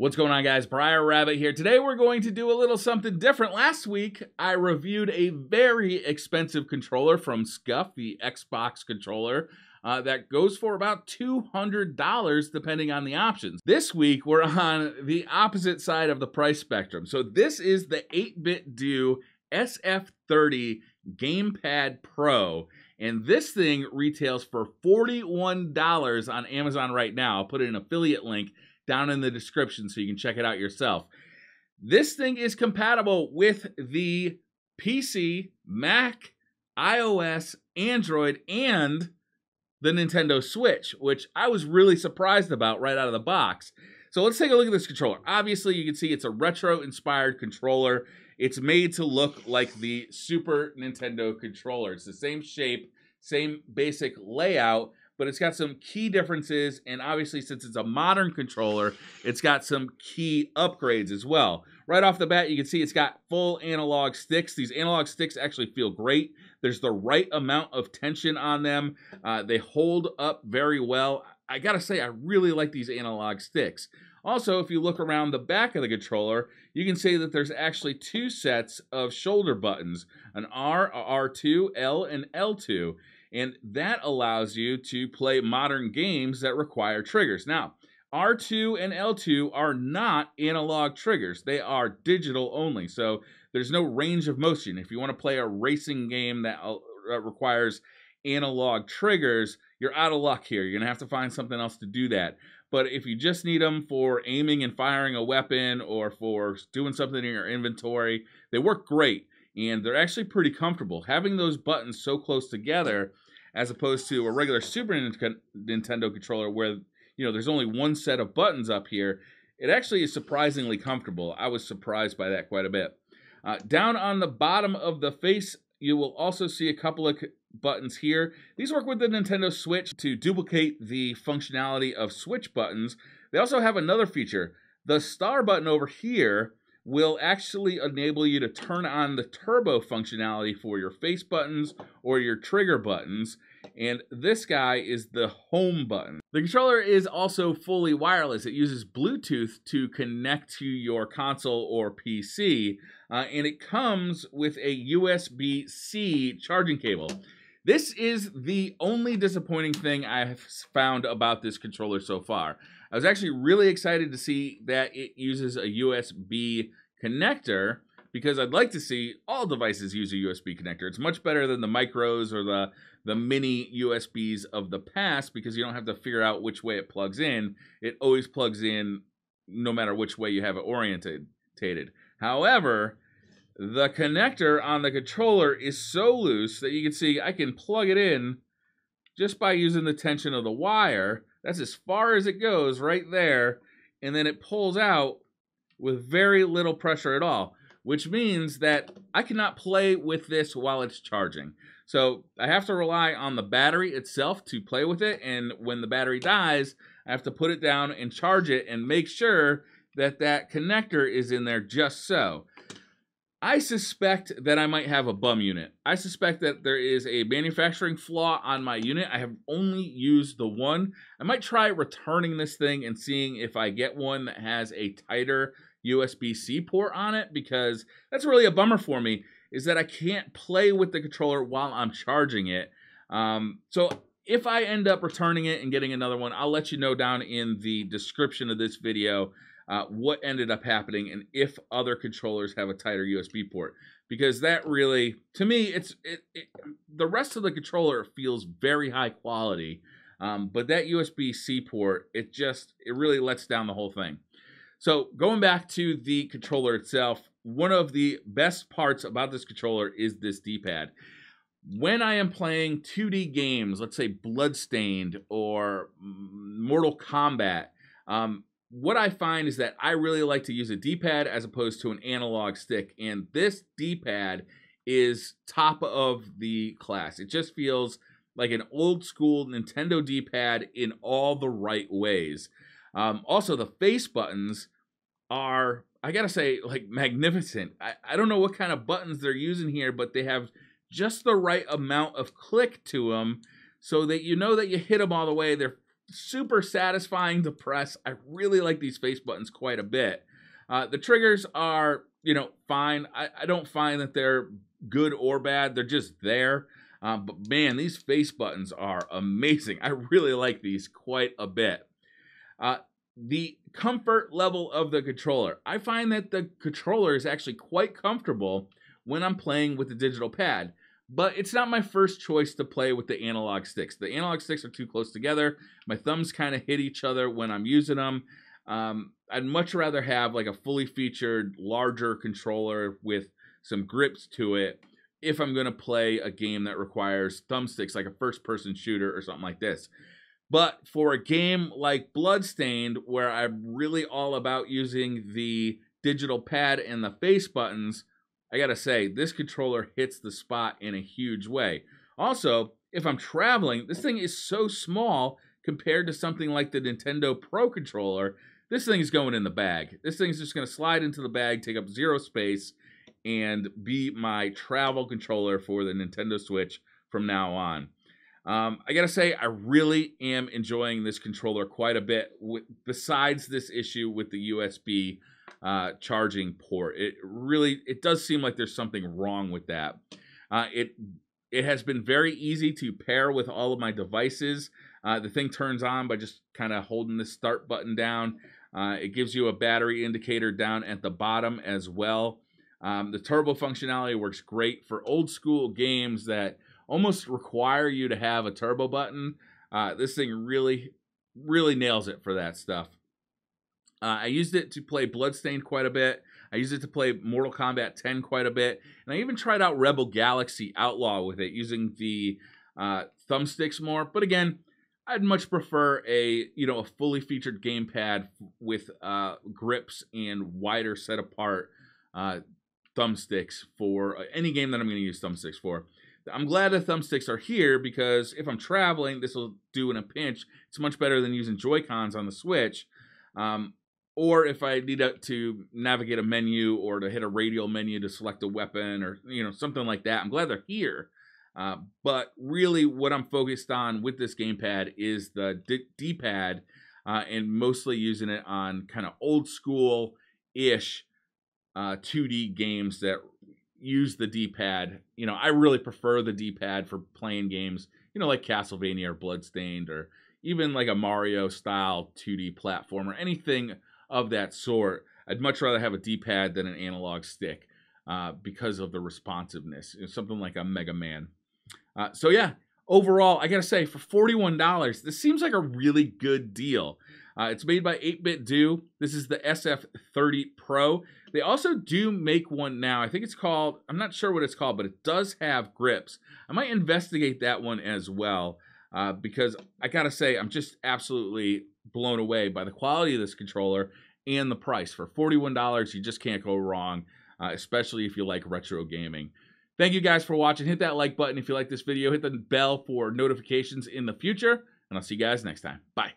What's going on, guys? Briar Rabbit here. Today we're going to do a little something different. Last week I reviewed a very expensive controller from Scuff, the Xbox controller, that goes for about $200 depending on the options. This week we're on the opposite side of the price spectrum. So this is the 8Bitdo SF30 Gamepad Pro. And this thing retails for $41 on Amazon right now. I'll put an affiliate link down in the description so you can check it out yourself. This thing is compatible with the PC, Mac, iOS, Android, and the Nintendo Switch, which I was really surprised about right out of the box. So let's take a look at this controller. Obviously, you can see it's a retro-inspired controller. It's made to look like the Super Nintendo controller. It's the same shape, same basic layout, but it's got some key differences, and obviously since it's a modern controller, it's got some key upgrades as well. Right off the bat, you can see it's got full analog sticks. These analog sticks actually feel great. There's the right amount of tension on them. They hold up very well. I gotta say, I really like these analog sticks. Also, if you look around the back of the controller, you can see that there's actually two sets of shoulder buttons, an R, a R2, L, and L2. And that allows you to play modern games that require triggers. Now, R2 and L2 are not analog triggers. They are digital only, so there's no range of motion. If you want to play a racing game that requires analog triggers, you're out of luck here. You're going to have to find something else to do that. But if you just need them for aiming and firing a weapon or for doing something in your inventory, they work great. And they're actually pretty comfortable. Having those buttons so close together, as opposed to a regular Super Nintendo controller where, you know, there's only one set of buttons up here, it actually is surprisingly comfortable. I was surprised by that quite a bit. Down on the bottom of the face, you will also see a couple of buttons here. These work with the Nintendo Switch to duplicate the functionality of Switch buttons. They also have another feature. The star button over here will actually enable you to turn on the turbo functionality for your face buttons or your trigger buttons, and this guy is the home button. The controller is also fully wireless. It uses Bluetooth to connect to your console or PC, and it comes with a USB-C charging cable. This is the only disappointing thing I have found about this controller so far. I was actually really excited to see that it uses a USB connector because I'd like to see all devices use a USB connector. It's much better than the micros or the mini USBs of the past because you don't have to figure out which way it plugs in. It always plugs in no matter which way you have it orientated. However, the connector on the controller is so loose that you can see I can plug it in just by using the tension of the wire. That's as far as it goes right there, and then it pulls out with very little pressure at all, which means that I cannot play with this while it's charging. So I have to rely on the battery itself to play with it, and when the battery dies, I have to put it down and charge it and make sure that that connector is in there just so. I suspect that I might have a bum unit. I suspect that there is a manufacturing flaw on my unit. I have only used the one. I might try returning this thing and seeing if I get one that has a tighter USB-C port on it, because that's really a bummer for me, is that I can't play with the controller while I'm charging it. So if I end up returning it and getting another one, I'll let you know down in the description of this video what ended up happening and if other controllers have a tighter USB port, because that really, to me, the rest of the controller feels very high quality, but that USB-C port, it really lets down the whole thing. So going back to the controller itself, one of the best parts about this controller is this D-pad. When I am playing 2D games, let's say Bloodstained or Mortal Kombat, what I find is that I really like to use a D-pad as opposed to an analog stick, and this D-pad is top of the class. It just feels like an old school Nintendo D-pad in all the right ways. Also, the face buttons are, I gotta say, like, magnificent. I don't know what kind of buttons they're using here, but they have just the right amount of click to them so that you know that you hit them all the way. They're super satisfying to press. I really like these face buttons quite a bit. The triggers are, you know, fine. I don't find that they're good or bad. They're just there. But man, these face buttons are amazing. I really like these quite a bit. The comfort level of the controller. I find that the controller is actually quite comfortable when I'm playing with the digital pad. But it's not my first choice to play with the analog sticks. The analog sticks are too close together. My thumbs kind of hit each other when I'm using them. I'd much rather have like a fully featured, larger controller with some grips to it if I'm going to play a game that requires thumbsticks, like a first-person shooter or something like this. But for a game like Bloodstained, where I'm really all about using the digital pad and the face buttons, I gotta say, this controller hits the spot in a huge way. Also, if I'm traveling, this thing is so small compared to something like the Nintendo Pro controller. This thing is going in the bag. This thing is just going to slide into the bag, take up zero space, and be my travel controller for the Nintendo Switch from now on. I gotta say, I really am enjoying this controller quite a bit. Besides this issue with the USB charging port, it does seem like there's something wrong with that. It has been very easy to pair with all of my devices. The thing turns on by just kind of holding the start button down. It gives you a battery indicator down at the bottom as well. The turbo functionality works great for old school games that almost require you to have a turbo button. This thing really nails it for that stuff. I used it to play Bloodstained quite a bit. I used it to play Mortal Kombat 10 quite a bit. And I even tried out Rebel Galaxy Outlaw with it using the thumbsticks more. But again, I'd much prefer a fully featured gamepad with grips and wider set apart thumbsticks for any game that I'm going to use thumbsticks for. I'm glad the thumbsticks are here because if I'm traveling, this will do in a pinch. It's much better than using Joy-Cons on the Switch. Or if I need to navigate a menu or to hit a radial menu to select a weapon or something like that, I'm glad they're here. But really what I'm focused on with this gamepad is the D-pad and mostly using it on kind of old school-ish 2D games that use the D-pad. I really prefer the D-pad for playing games, like Castlevania or Bloodstained or even like a Mario style 2D platformer, anything of that sort. I'd much rather have a D-pad than an analog stick because of the responsiveness. Something like a Mega Man. So yeah, overall, I gotta say, for $41, this seems like a really good deal. It's made by 8Bitdo. This is the SF30 Pro. They also do make one now. I think it's called, I'm not sure what it's called, but it does have grips. I might investigate that one as well because I gotta say, I'm just absolutely blown away by the quality of this controller and the price. For $41, you just can't go wrong, especially if you like retro gaming. Thank you guys for watching. Hit that like button if you like this video. Hit the bell for notifications in the future, and I'll see you guys next time. Bye.